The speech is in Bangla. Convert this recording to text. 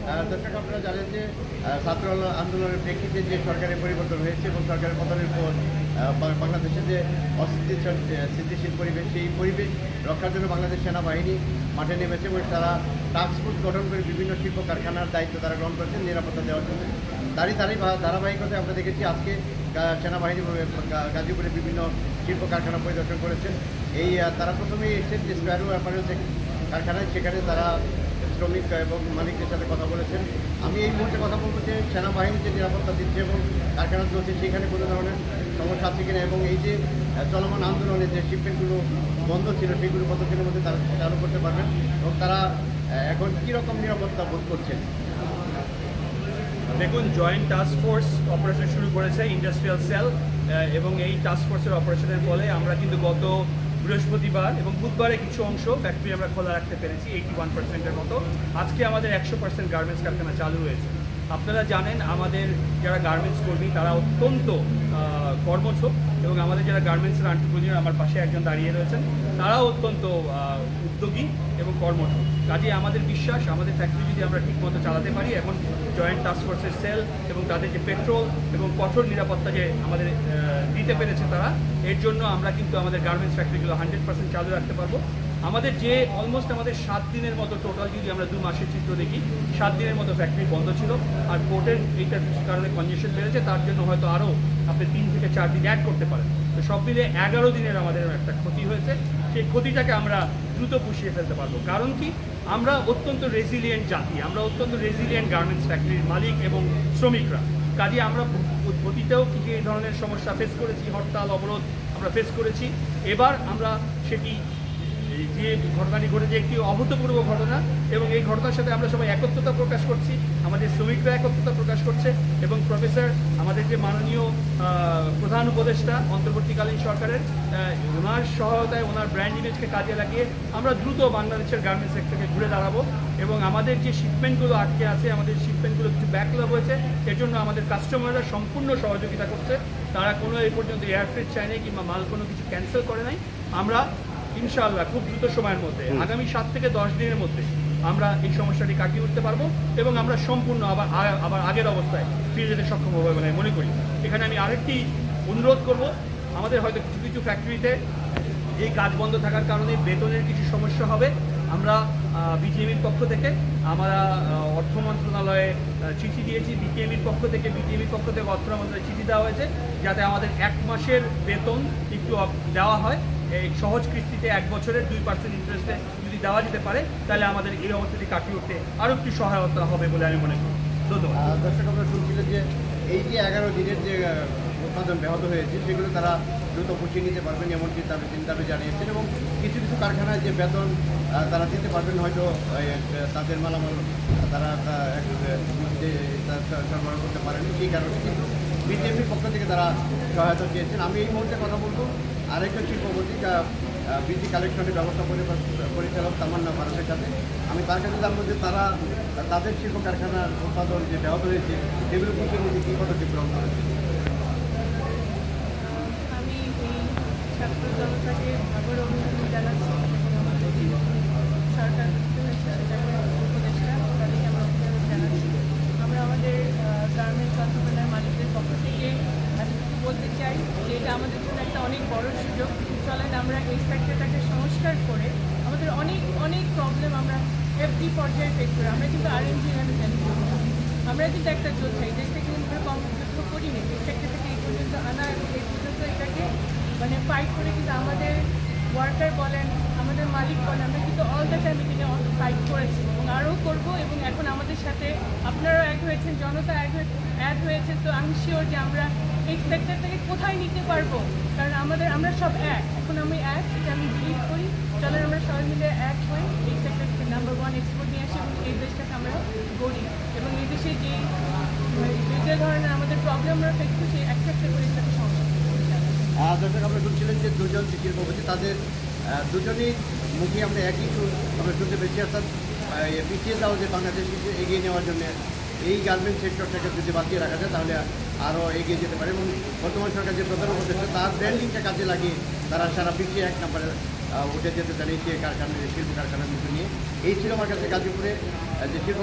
দর্শক, আপনারা জানেন যে ছাত্র আন্দোলনের প্রেক্ষিতে যে সরকারের পরিবর্তন হয়েছে এবং সরকারের পতনের পর বাংলাদেশের যে স্থিতিশীল পরিবেশ, সেই পরিবেশ রক্ষার জন্য বাংলাদেশ সেনাবাহিনী মাঠে নেমেছে এবং তারা টাস্কফোর্স গঠন করে বিভিন্ন শিল্প কারখানার দায়িত্ব তারা গ্রহণ করেছেন নিরাপত্তা দেওয়ার জন্য। তারই ধারাবাহিকতায় আমরা দেখেছি আজকে সেনাবাহিনী গাজীপুরে বিভিন্ন শিল্প কারখানা পরিদর্শন করেছেন। তারা প্রথমেই এসেছেন যে স্প্যারো অ্যাপারেলস কারখানায়, সেখানে তারা শ্রমিক এবং মালিকদের সাথে কথা বলেছেন। আমি এই মুহূর্তে কথা বলবো যে সেনাবাহিনী যে নিরাপত্তা দিচ্ছে এবং কারখানা চলছে সেখানে কোনো ধরনের সমস্যা আছে কিনা, এবং এই যে চলমান আন্দোলনে যে শিপমেন্টগুলো বন্ধ ছিল সেগুলো কতদিনের মধ্যে তারা চালু করতে পারবেন এবং তারা এখন কীরকম নিরাপত্তা বোধ করছেন। দেখুন, জয়েন্ট টাস্ক ফোর্স অপারেশন শুরু করেছে ইন্ডাস্ট্রিয়াল সেল, এবং এই টাস্ক ফোর্সের অপারেশনের ফলে আমরা কিন্তু গত বৃহস্পতিবার এবং বুধবারে কিছু অংশ ফ্যাক্টরি আমরা খোলা রাখতে পেরেছি 81%-এর মতো। আজকে আমাদের 100% গার্মেন্টস কারখানা চালু হয়েছে। আপনারা জানেন আমাদের যারা গার্মেন্টস কর্মী তারা অত্যন্ত কর্মঠ, এবং আমাদের যারা গার্মেন্টসের এন্টারপ্রেনিয়র আমার পাশে একজন দাঁড়িয়ে রয়েছেন, তারাও অত্যন্ত উদ্যোগী এবং কর্মঠ। কাজে আমাদের বিশ্বাস আমাদের ফ্যাক্টরি যদি আমরা ঠিকমতো চালাতে পারি, এখন জয়েন্ট টাস্ক ফোর্সের সেল এবং তাদের যে পেট্রোল এবং কঠোর নিরাপত্তা যে আমাদের দিতে পেরেছে তারা, এর জন্য আমরা কিন্তু আমাদের গার্মেন্টস ফ্যাক্টরিগুলো 100% চালু রাখতে পারবো। আমাদের যে অলমোস্ট আমাদের 7 দিনের মতো টোটাল, যদি আমরা 2 মাসের চিত্র দেখি, 7 দিনের মতো ফ্যাক্টরি বন্ধ ছিল। আর পোর্টের এইটার কারণে কনজেশন বেড়েছে, তার জন্য হয়তো আরও আপনি 3 থেকে 4 দিন অ্যাড করতে পারেন। তো সব মিলে 11 দিনের আমাদের একটা ক্ষতি হয়েছে। সেই ক্ষতিটাকে আমরা দ্রুত পুষিয়ে ফেলতে পারবো। কারণ কি, আমরা অত্যন্ত রেজিলিয়েন্ট জাতি, আমরা অত্যন্ত রেজিলিয়েন্ট গার্মেন্টস ফ্যাক্টরির মালিক এবং শ্রমিকরা। কাজে আমরা অতীতেও কিছু এই ধরনের সমস্যা ফেস করেছি, হরতাল অবরোধ আমরা ফেস করেছি। এবার আমরা সেটি যে ঘটনাটি ঘটেছে একটি অভূতপূর্ব ঘটনা, এবং এই ঘটনার সাথে আমরা সবাই একত্রতা প্রকাশ করছি, আমাদের শ্রমিকরা একত্রতা প্রকাশ করছে, এবং প্রফেসর আমাদের যে মাননীয় প্রধান উপদেষ্টা অন্তর্বর্তীকালীন সরকারের, ওনার সহায়তায় ওনার ব্র্যান্ড ইমেজকে কাজে লাগিয়ে আমরা দ্রুত বাংলাদেশের গার্মেন্টস সেক্টরকে ঘুরে দাঁড়াবো। এবং আমাদের যে শিপমেন্টগুলো আটকে আছে, আমাদের শিপমেন্টগুলো কিছু ব্যাকলগ হয়েছে, এর জন্য আমাদের কাস্টমাররা সম্পূর্ণ সহযোগিতা করছে। তারা কোনো এই পর্যন্ত এয়ারফ্রেট চায় নাই কিংবা মাল কোনো কিছু ক্যান্সেল করে নাই। আমরা ইনশাআল্লাহ খুব দ্রুত সময়ের মধ্যে, আগামী 7 থেকে 10 দিনের মধ্যে আমরা এই সমস্যাটি কাটিয়ে উঠতে পারবো, এবং আমরা সম্পূর্ণ আবার আগের অবস্থায় ফিরে যেতে সক্ষম হবে বলে মনে করি। এখানে আমি আরেকটি অনুরোধ করব, আমাদের হয়তো কিছু কিছু ফ্যাক্টরিতে এই কাজ বন্ধ থাকার কারণে বেতনের কিছু সমস্যা হবে। আমরা বিটিএমির পক্ষ থেকে আমরা অর্থ মন্ত্রণালয়ে চিঠি দিয়েছি, বিটিএমির পক্ষ থেকে অর্থ মন্ত্রণালয়ে চিঠি দেওয়া হয়েছে যাতে আমাদের 1 মাসের বেতন একটু দেওয়া হয়। এই সহজ কিস্তিতে 1 বছরের 2% ইন্টারেস্টে যদি দেওয়া যেতে পারে, তাহলে আমাদের এই অবস্থাটি কাটিয়ে উঠতে আরও একটু সহায়তা হবে বলে আমি মনে করি। ধন্যবাদ। দর্শক, আমরা শুনছিলেন যে এই যে 11 দিনের যে উৎপাদন ব্যাহত হয়েছে সেগুলো তারা দ্রুত পুষিয়ে নিতে পারবেন এমনকি দাবি জানিয়েছেন, এবং কিছু কিছু কারখানায় যে বেতন তারা দিতে পারবেন, হয়তো তাদের মালামাল তারা সরবরাহ করতে পারেনি সেই কারণে, কিন্তু বিজেপির পক্ষ থেকে তারা সহায়তা চেয়েছেন। আমি এই মুহূর্তে কথা বলবো আরেকজন শিল্পপতি বিজি কালেকশনের ব্যবস্থা পরিচালক তামান্না ভারতের সাথে। আমি তার কাছে জানবো যে তারা তাদের শিল্প কারখানার উৎপাদন যে ব্যাহত হয়েছে সেগুলো পুষিয়ে নিতে কী পদক্ষেপ গ্রহণ করেছে। আমি এই ছাত্র জনতাকে আবারও অভিনন্দন জানাচ্ছি, আমাদের সরকার হয়েছে সেটাকে উপদেষ্টা তাদেরকে আমরা অভিনন্দন জানাচ্ছি। আমরা আমাদের গার্মেন্টস কারখানার মালিকদের পক্ষ থেকে বলতে চাই যে এটা আমাদের জন্য একটা অনেক বড় সুযোগ। চলেন আমরা এই সেক্টরটাকে সংস্কার করে, আমাদের অনেক প্রবলেম আমরা এফডি পর্যায়ে ফেস করি। আমরা কিন্তু আরএনজি আমরা কিন্তু একটা যোদ্ধা, এই দেশ থেকে কিন্তু কম যুদ্ধ করিনি। এই সেক্টর থেকে এই পর্যন্ত আনা, এই পর্যন্ত এটাকে মানে ফাইট করে কিন্তু আমাদের ওয়ার্কার বলেন, আমাদের মালিক বলেন, আমরা কিন্তু অল দ্য টাইম এখানে ফাইট করেছি এবং আরও করবো। এবং এখন আমাদের সাথে আপনারাও অ্যাড হয়েছেন, জনতা অ্যাড হয়েছে। তো আমি শিওর যে আমরা এই সেক্টরটাকে কোথায় নিতে পারবো, কারণ আমরা সব এক। এখন আমি এটা আমি বিলিভ করি। চলেন আমরা সবাই মিলে এক হই, এই সেক্টরকে নাম্বার 1 এক্সপোর্ট নিয়ে আসি এবং এই দেশটাকে আমরা গড়ি, এবং এই দেশে যে ধরনের আমাদের প্রবলেম আমরা ফেস করছি একটা করে এটাকে সমাধান। দর্শক, আমরা শুনছিলেন যে দুজন শিল্পপতি, তাদের দুজনই মুখে আমরা একই আমরা শুনতে পেরেছি, অর্থাৎ পিছিয়ে যাওয়া যে বাংলাদেশকে এগিয়ে নেওয়ার জন্য এই গার্মেন্টস সেক্টরটাকে যদি বাঁচিয়ে রাখা যায় তাহলে আরও এগিয়ে যেতে পারে, এবং বর্তমান সরকার যে প্রধান উপদেষ্টা তার ব্র্যান্ডিংটা কাজে লাগিয়ে তারা সারা বিশ্বে 1 নম্বরে উঠে যেতে চান এই শিল্প কারখানার বিষয় নিয়ে। এই ছিল আমার কাছে গাজীপুরে যে শিল্প